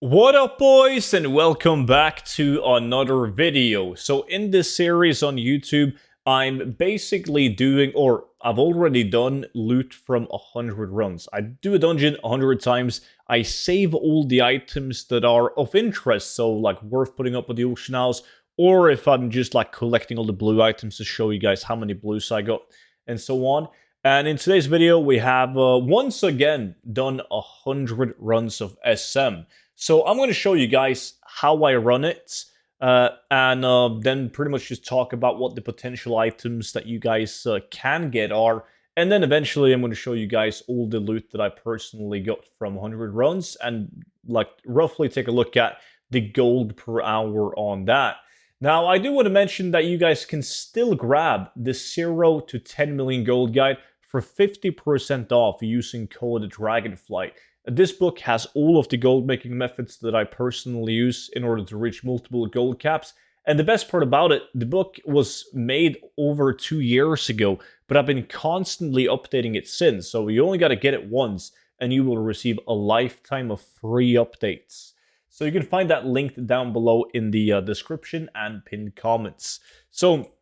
What up, boys, and welcome back to another video. So in this series on YouTube, I'm basically doing, or I've already done, loot from 100 runs. I do a dungeon 100 times. I save all the items that are of interest, so like worth putting up with the auction house, or if I'm just like collecting all the blue items to show you guys how many blues I got, and so on. And in today's video, we have once again done 100 runs of SM. So I'm going to show you guys how I run it, and then pretty much just talk about what the potential items that you guys can get are. And then eventually I'm going to show you guys all the loot that I personally got from 100 runs, and like roughly take a look at the gold per hour on that. Now, I do want to mention that you guys can still grab the 0 to 10 million gold guide for 50% off using code DRAGONFLIGHT. This book has all of the gold making methods that I personally use in order to reach multiple gold caps. And the best part about it, the book was made over 2 years ago, but I've been constantly updating it since. So you only got to get it once and you will receive a lifetime of free updates. So you can find that linked down below in the description and pinned comments. So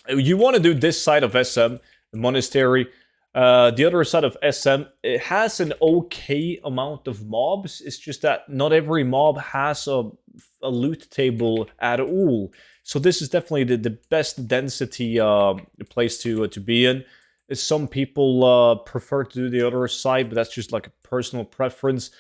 you want to do this side of SM, the monastery. The other side of SM, it has an okay amount of mobs. It's just that not every mob has a loot table at all. So this is definitely the best density place to be in. Some people prefer to do the other side, but that's just like a personal preference.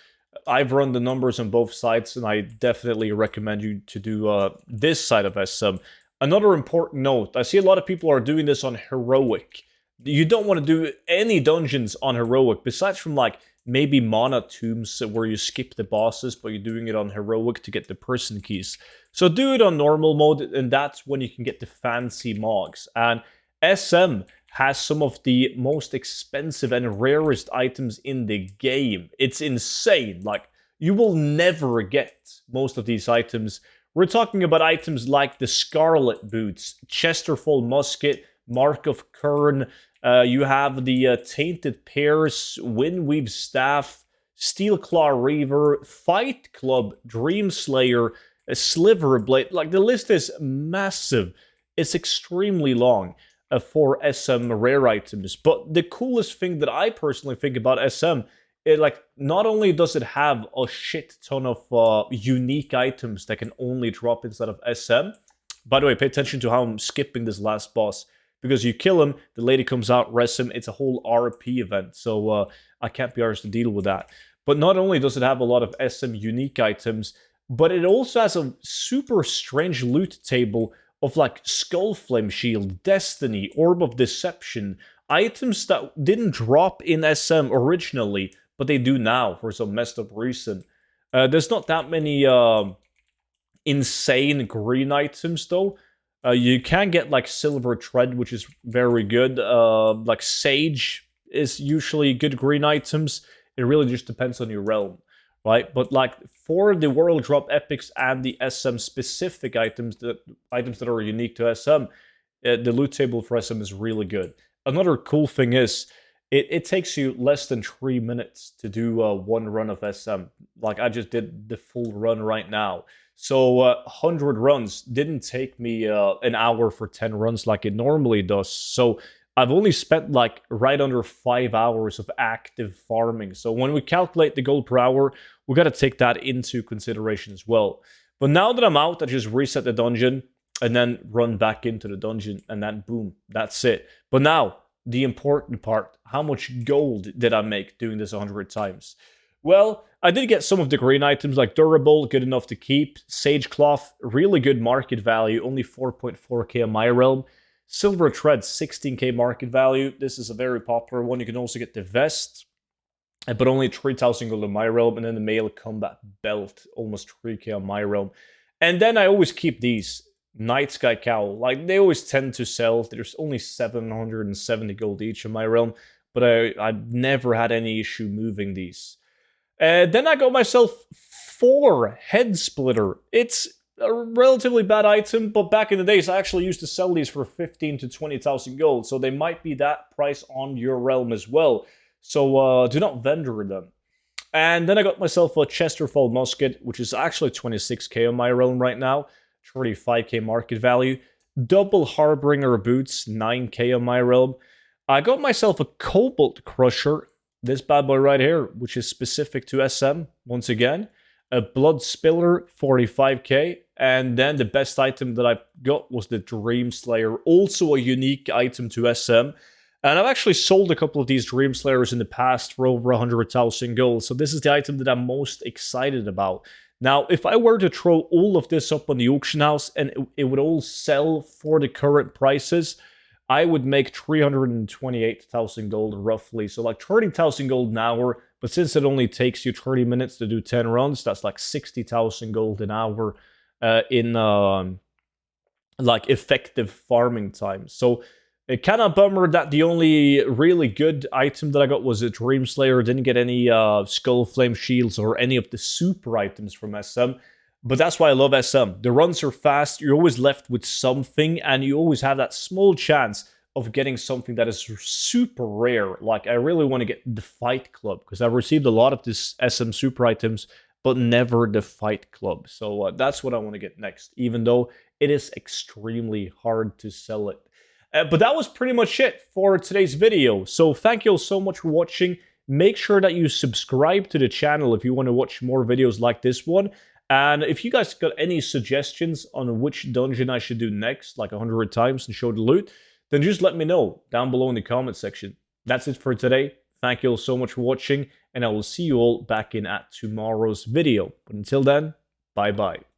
I've run the numbers on both sides, and I definitely recommend you to do this side of SM. Another important note, I see a lot of people are doing this on Heroic. You don't want to do any dungeons on Heroic, besides from like maybe Mana Tombs where you skip the bosses, but you're doing it on Heroic to get the person keys. So do it on normal mode, and that's when you can get the fancy mogs. And SM has some of the most expensive and rarest items in the game. It's insane. Like, you will never get most of these items. We're talking about items like the Scarlet Boots, Chesterful Musket, Mark of Kern. You have the Tainted Pears, Windweave Staff, Steelclaw Reaver, Fight Club, Dream Slayer, Sliver Blade. Like, the list is massive. It's extremely long for SM rare items. But the coolest thing that I personally think about SM, like, not only does it have a shit ton of unique items that can only drop inside of SM. By the way, pay attention to how I'm skipping this last boss. Because you kill him, the lady comes out, rests him. It's a whole RP event, so I can't be arsed to deal with that. But not only does it have a lot of SM unique items, but it also has a super strange loot table of like Skullflame Shield, Destiny, Orb of Deception, items that didn't drop in SM originally, but they do now for some messed up reason. There's not that many insane green items though. You can get like Silver Tread, which is very good. Like Sage is usually good green items. It really just depends on your realm, right? But like for the World Drop Epics and the SM specific items that are unique to SM, the loot table for SM is really good. Another cool thing is it takes you less than 3 minutes to do one run of SM. Like I just did the full run right now. So 100 runs didn't take me an hour for 10 runs like it normally does. So I've only spent like right under 5 hours of active farming. So when we calculate the gold per hour, we got to take that into consideration as well. But now that I'm out, I just reset the dungeon and then run back into the dungeon, and then boom, that's it. But now, the important part, how much gold did I make doing this 100 times? Well, I did get some of the green items like Durable, good enough to keep. Sage Cloth, really good market value, only 4.4k on my realm. Silver Tread, 16k market value. This is a very popular one. You can also get the Vest, but only 3,000 gold on my realm. And then the Male Combat Belt, almost 3k on my realm. And then I always keep these. Night Sky Cowl, like they always tend to sell. There's only 770 gold each in my realm, but I've never had any issue moving these. Then I got myself 4 Head Splitter. It's a relatively bad item, but back in the days I actually used to sell these for 15 to 20,000 gold, so they might be that price on your realm as well. So do not vendor them. And then I got myself a Chesterfield musket, which is actually 26k on my realm right now, 35k market value. Double Harbinger boots, 9k on my realm. I got myself a Cobalt Crusher, this bad boy right here, which is specific to SM, once again. A Blood Spiller, 45k. And then the best item that I got was the Dream Slayer, also a unique item to SM. And I've actually sold a couple of these Dream Slayers in the past for over 100,000 gold. So this is the item that I'm most excited about. Now, if I were to throw all of this up on the auction house and it would all sell for the current prices, I would make 328,000 gold roughly. So like 30,000 gold an hour. But since it only takes you 30 minutes to do 10 runs, that's like 60,000 gold an hour in like effective farming time. So it kind of bummer that the only really good item that I got was a Dream Slayer. Didn't get any Skull Flame Shields or any of the super items from SM. But that's why I love SM. The runs are fast, you're always left with something, and you always have that small chance of getting something that is super rare. Like, I really want to get the Fight Club, because I've received a lot of this SM super items, but never the Fight Club. So that's what I want to get next, even though it is extremely hard to sell it. But that was pretty much it for today's video. So thank you all so much for watching. Make sure that you subscribe to the channel if you want to watch more videos like this one. And if you guys got any suggestions on which dungeon I should do next, like 100 times and show the loot, then just let me know down below in the comment section. That's it for today. Thank you all so much for watching, and I will see you all back in at tomorrow's video. But until then, bye-bye.